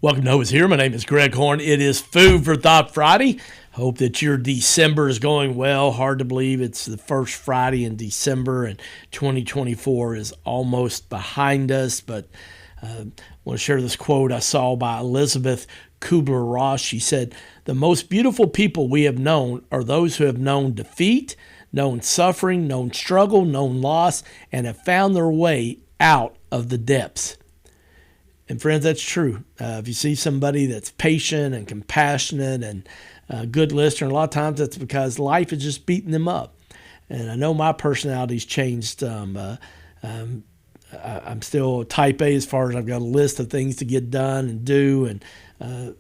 Welcome to Hope is Here. My name is Greg Horn. It is Food for Thought Friday. Hope that your December is going well. Hard to believe it's the first Friday in December and 2024 is almost behind us. But I want to share this quote I saw by Elizabeth Kubler-Ross. She said, "The most beautiful people we have known are those who have known defeat, known suffering, known struggle, known loss, and have found their way out of the depths." And friends, that's true. If you see somebody that's patient and compassionate and a good listener, a lot of times that's because life is just beating them up. And I know my personality's changed. I'm still type A as far as I've got a list of things to get done and do, and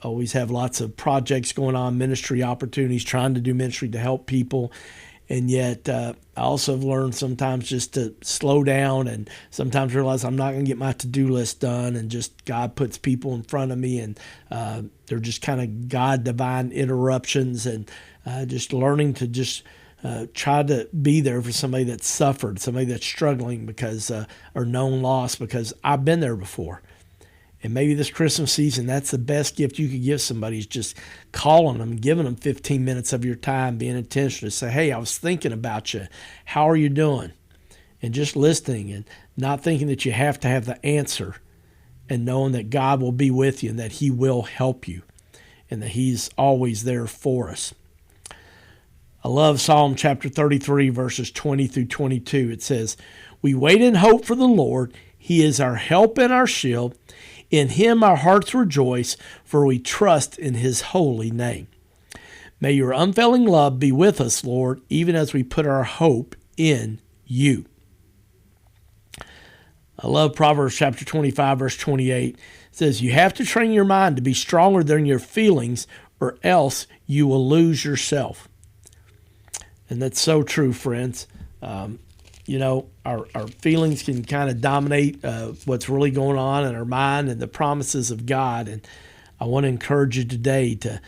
always have lots of projects going on, ministry opportunities, trying to do ministry to help people. And yet I also have learned sometimes just to slow down and sometimes realize I'm not going to get my to-do list done, and just God puts people in front of me, and they're just kind of God divine interruptions, and just learning to just try to be there for somebody that's suffered, somebody that's struggling because or known loss, because I've been there before. And maybe this Christmas season, that's the best gift you could give somebody, is just calling them, giving them 15 minutes of your time, being intentional to say, "Hey, I was thinking about you. How are you doing?" And just listening and not thinking that you have to have the answer, and knowing that God will be with you and that He will help you and that He's always there for us. I love Psalm chapter 33, verses 20 through 22. It says, "We wait in hope for the Lord. He is our help and our shield. In Him our hearts rejoice, for we trust in His holy name. May your unfailing love be with us, Lord, even as we put our hope in you." I love Proverbs chapter 25, verse 28. It says, "You have to train your mind to be stronger than your feelings, or else you will lose yourself." And that's so true, friends. Our feelings can kind of dominate what's really going on in our mind and the promises of God. And I want to encourage you today to,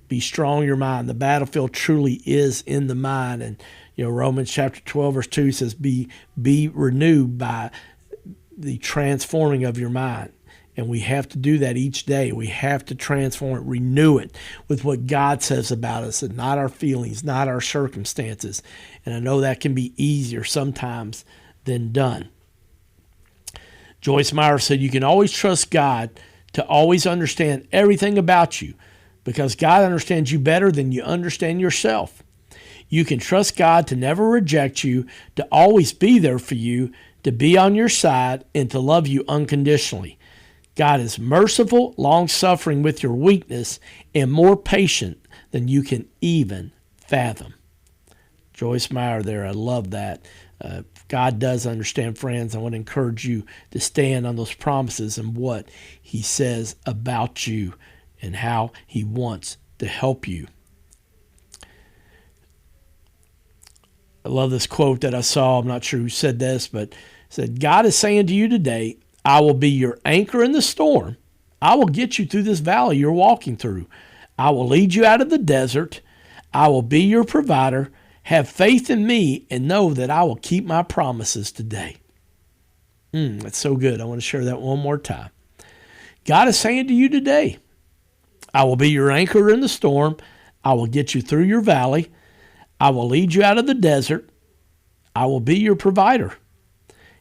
be strong in your mind. The battlefield truly is in the mind. And, Romans chapter 12, verse 2 says, be renewed by the transforming of your mind. And we have to do that each day. We have to transform it, renew it with what God says about us, and not our feelings, not our circumstances. And I know that can be easier sometimes than done. Joyce Meyer said, "You can always trust God to always understand everything about you, because God understands you better than you understand yourself. You can trust God to never reject you, to always be there for you, to be on your side, and to love you unconditionally. God is merciful, long-suffering with your weakness, and more patient than you can even fathom." Joyce Meyer there, I love that. God does understand, friends. I want to encourage you to stand on those promises and what He says about you and how He wants to help you. I love this quote that I saw. I'm not sure who said this, but it said, "God is saying to you today, I will be your anchor in the storm. I will get you through this valley you're walking through. I will lead you out of the desert. I will be your provider. Have faith in me and know that I will keep my promises today." That's so good. I want to share that one more time. God is saying to you today, I will be your anchor in the storm. I will get you through your valley. I will lead you out of the desert. I will be your provider.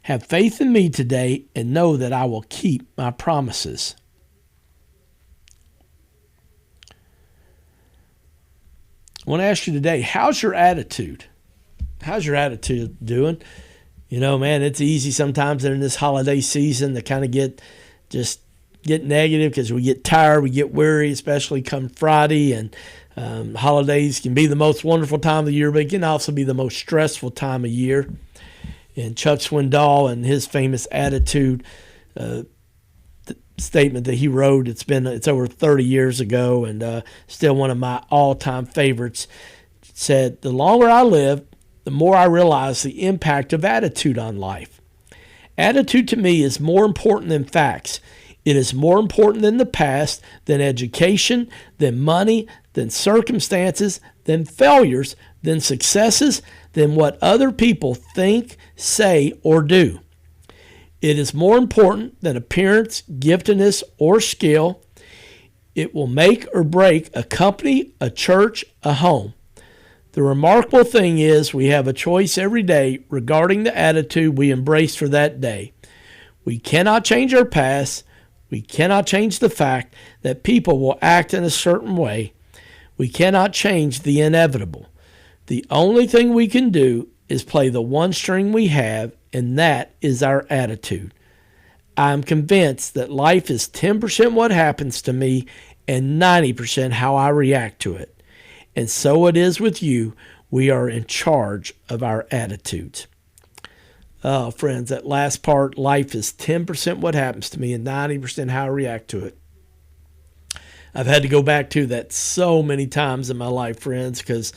Have faith in me today and know that I will keep my promises. I want to ask you today, how's your attitude? How's your attitude doing? Man, it's easy sometimes in this holiday season to kind of get negative because we get tired, we get weary, especially come Friday. And holidays can be the most wonderful time of the year, but it can also be the most stressful time of year. And Chuck Swindoll and his famous attitude statement that he wrote, it's over 30 years ago, and still one of my all-time favorites, said, "The longer I live, the more I realize the impact of attitude on life. Attitude to me is more important than facts. It is more important than the past, than education, than money, than circumstances, than failures, than successes, than what other people think, say, or do. It is more important than appearance, giftedness, or skill. It will make or break a company, a church, a home. The remarkable thing is we have a choice every day regarding the attitude we embrace for that day. We cannot change our past. We cannot change the fact that people will act in a certain way. We cannot change the inevitable. The only thing we can do is play the one string we have, and that is our attitude. I'm convinced that life is 10% what happens to me and 90% how I react to it. And so it is with you. We are in charge of our attitudes. Oh, friends, that last part, life is 10% what happens to me and 90% how I react to it. I've had to go back to that so many times in my life, friends, because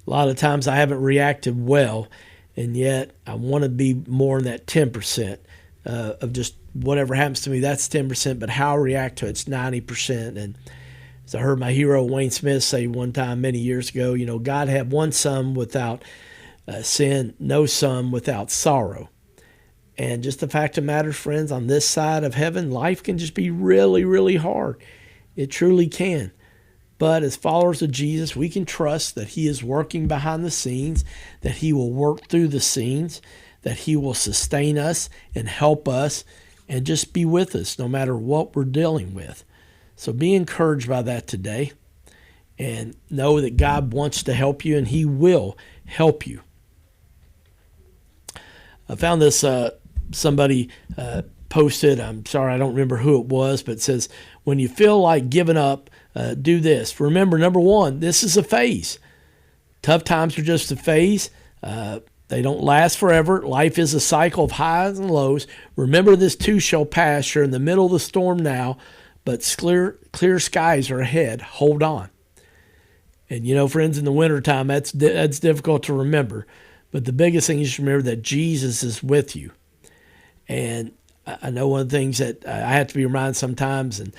a lot of times I haven't reacted well, and yet I want to be more in that 10% of just whatever happens to me, that's 10%, but how I react to it's 90%. And as I heard my hero Wayne Smith say one time many years ago, God had one son without sin, no son without sorrow. And just the fact of the matter, friends, on this side of heaven, life can just be really, really hard. It truly can. But as followers of Jesus, we can trust that he is working behind the scenes, that he will work through the scenes, that he will sustain us and help us and just be with us no matter what we're dealing with. So be encouraged by that today and know that God wants to help you and he will help you. I found this, somebody posted, I'm sorry, I don't remember who it was, but it says, when you feel like giving up, do this. Remember, number one, this is a phase. Tough times are just a phase. They don't last forever. Life is a cycle of highs and lows. Remember, this too shall pass. You're in the middle of the storm now, but clear skies are ahead. Hold on. And friends, in the wintertime, that's difficult to remember. But the biggest thing is to remember that Jesus is with you. And I know one of the things that I have to be reminded sometimes, and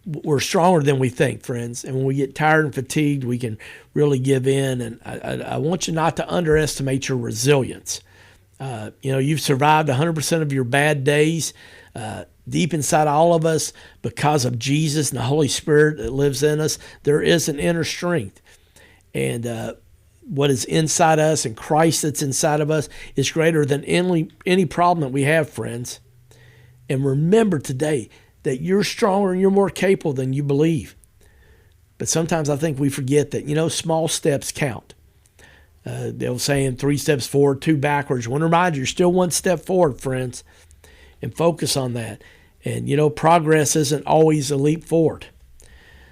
we're stronger than we think, friends. And when we get tired and fatigued, we can really give in. And I want you not to underestimate your resilience. You've survived 100% of your bad days. Deep inside all of us, because of Jesus and the Holy Spirit that lives in us, there is an inner strength. And what is inside us and Christ that's inside of us is greater than any problem that we have, friends. And remember today that you're stronger and you're more capable than you believe. But sometimes I think we forget that, small steps count. They'll say in 3 steps forward, 2 backwards. I want to remind you, you're still 1 step forward, friends. And focus on that. And, progress isn't always a leap forward.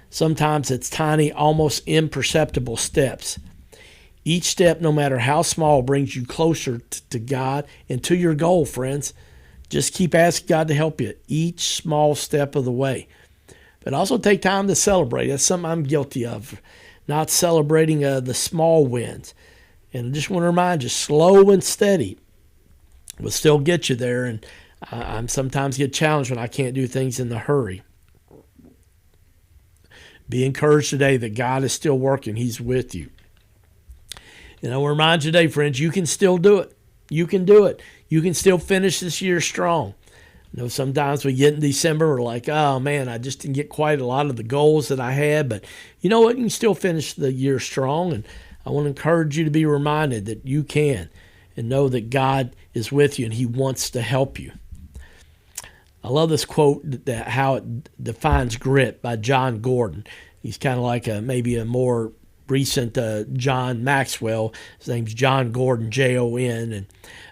Sometimes it's tiny, almost imperceptible steps. Each step, no matter how small, brings you closer to God and to your goal, friends. Just keep asking God to help you each small step of the way. But also take time to celebrate. That's something I'm guilty of, not celebrating the small wins. And I just want to remind you, slow and steady will still get you there. And I sometimes get challenged when I can't do things in the hurry. Be encouraged today that God is still working. He's with you. And I want to remind you today, friends, you can still do it. You can do it. You can still finish this year strong. Sometimes we get in December, we're like, oh man, I just didn't get quite a lot of the goals that I had. But you know what? You can still finish the year strong. And I want to encourage you to be reminded that you can. And know that God is with you and he wants to help you. I love this quote, that how it defines grit, by John Gordon. He's kind of like maybe a more recent John Maxwell. His name's John Gordon, Jon,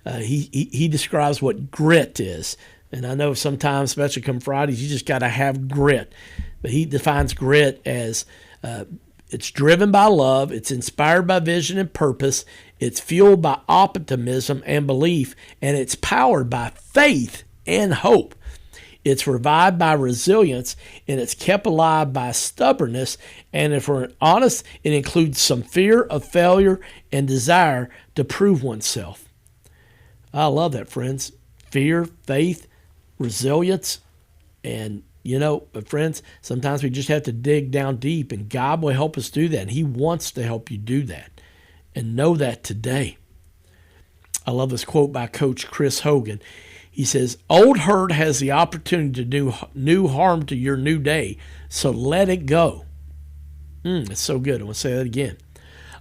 and he describes what grit is. And I know sometimes, especially come Fridays, you just got to have grit. But he defines grit as it's driven by love, it's inspired by vision and purpose, it's fueled by optimism and belief, and it's powered by faith and hope. It's revived by resilience, and it's kept alive by stubbornness. And if we're honest, it includes some fear of failure and desire to prove oneself. I love that, friends. Fear, faith, resilience. And, friends, sometimes we just have to dig down deep, and God will help us do that. And he wants to help you do that. And know that today. I love this quote by Coach Chris Hogan. He says, old hurt has the opportunity to do new harm to your new day, so let it go. It's so good. I want to say that again.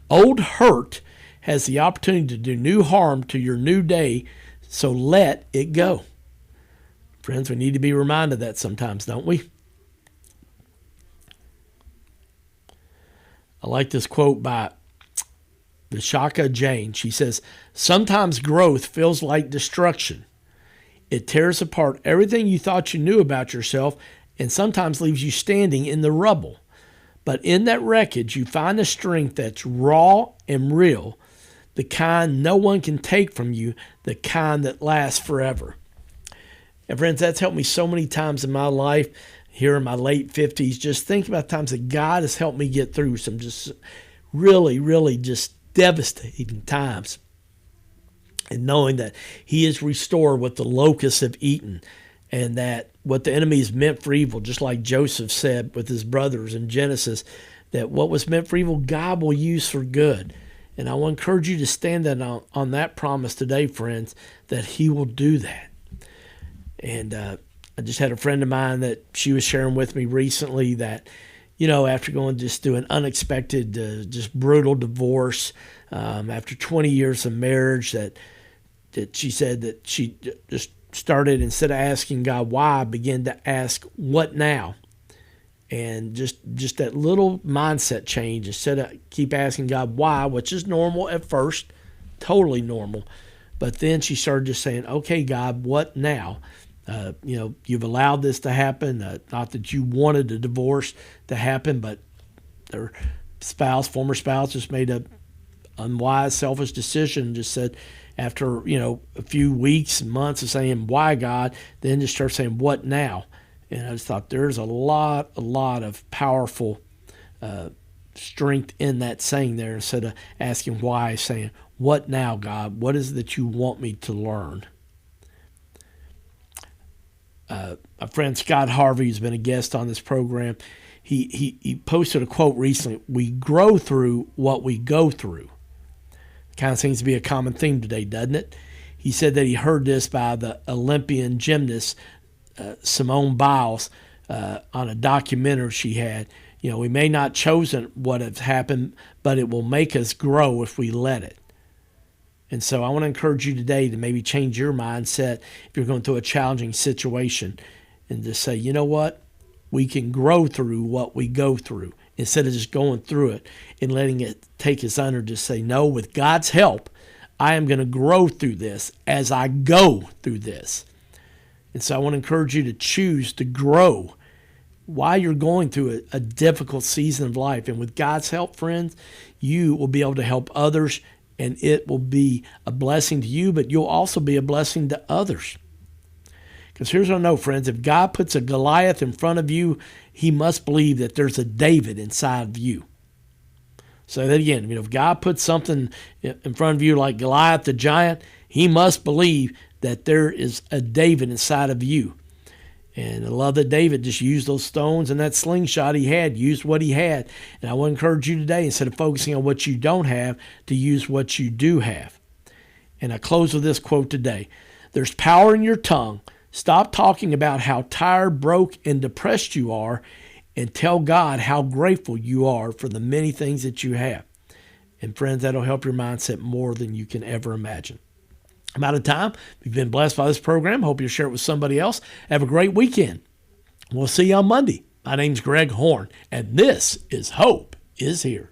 Old hurt has the opportunity to do new harm to your new day, so let it go. Friends, we need to be reminded of that sometimes, don't we? I like this quote by Vishaka Jain. She says, sometimes growth feels like destruction. It tears apart everything you thought you knew about yourself and sometimes leaves you standing in the rubble. But in that wreckage, you find a strength that's raw and real, the kind no one can take from you, the kind that lasts forever. And friends, that's helped me so many times in my life here in my late 50s. Just think about times that God has helped me get through some just really, really just devastating times. And knowing that he has restored what the locusts have eaten, and that what the enemy is meant for evil, just like Joseph said with his brothers in Genesis, that what was meant for evil, God will use for good. And I will encourage you to stand on that promise today, friends, that he will do that. And I just had a friend of mine that she was sharing with me recently that, after going just through an unexpected, just brutal divorce, after 20 years of marriage, that she said that she just started, instead of asking God why, began to ask what now. And just that little mindset change, instead of keep asking God why, which is normal at first, totally normal. But then she started just saying, okay, God, what now? You've allowed this to happen. Not that you wanted a divorce to happen, but their former spouse, just made a unwise, selfish decision. Just said, after a few weeks and months of saying why, God, then just start saying what now. And I just thought there's a lot of powerful strength in that saying there, instead of asking why, saying what now, God? What is it that you want me to learn? My friend Scott Harvey has been a guest on this program. He posted a quote recently: we grow through what we go through. Kind of seems to be a common theme today, doesn't it? He said that he heard this by the Olympian gymnast Simone Biles on a documentary she had. We may not chosen what has happened, but it will make us grow if we let it. And so I want to encourage you today to maybe change your mindset if you're going through a challenging situation, and just say, you know what? We can grow through what we go through, instead of just going through it and letting it take us under. Just say, no, with God's help, I am going to grow through this as I go through this. And so I want to encourage you to choose to grow while you're going through a difficult season of life. And with God's help, friends, you will be able to help others, and it will be a blessing to you, but you'll also be a blessing to others. Because here's what I know, friends: if God puts a Goliath in front of you, he must believe that there's a David inside of you. Say that again. If God puts something in front of you like Goliath the giant, he must believe that there is a David inside of you. And I love that David just used those stones and that slingshot he had, used what he had. And I want to encourage you today, instead of focusing on what you don't have, to use what you do have. And I close with this quote today: there's power in your tongue. Stop talking about how tired, broke, and depressed you are, and tell God how grateful you are for the many things that you have. And friends, that'll help your mindset more than you can ever imagine. I'm out of time. If you've been blessed by this program, hope you'll share it with somebody else. Have a great weekend. We'll see you on Monday. My name's Greg Horn, and this is Hope is Here.